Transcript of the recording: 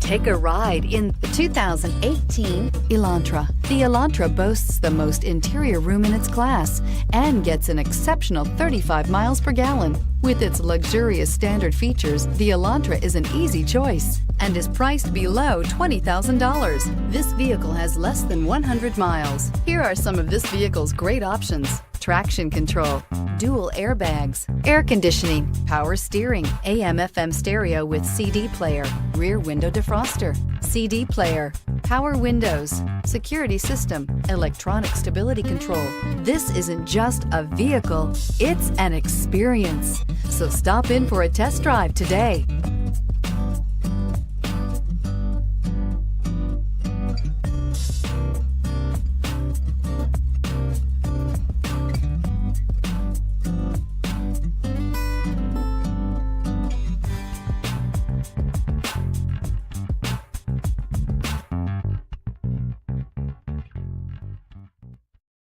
Take a ride in the 2018 Elantra. The Elantra boasts the most interior room in its class and gets an exceptional 35 miles per gallon. With its luxurious standard features, the Elantra is an easy choice and is priced below $20,000. This vehicle has less than 100 miles. Here are some of this vehicle's great options: traction control, dual airbags, air conditioning, power steering, AM/FM stereo with CD player, rear window defroster, CD player, power windows, security system, electronic stability control. This isn't just a vehicle, it's an experience. So stop in for a test drive today.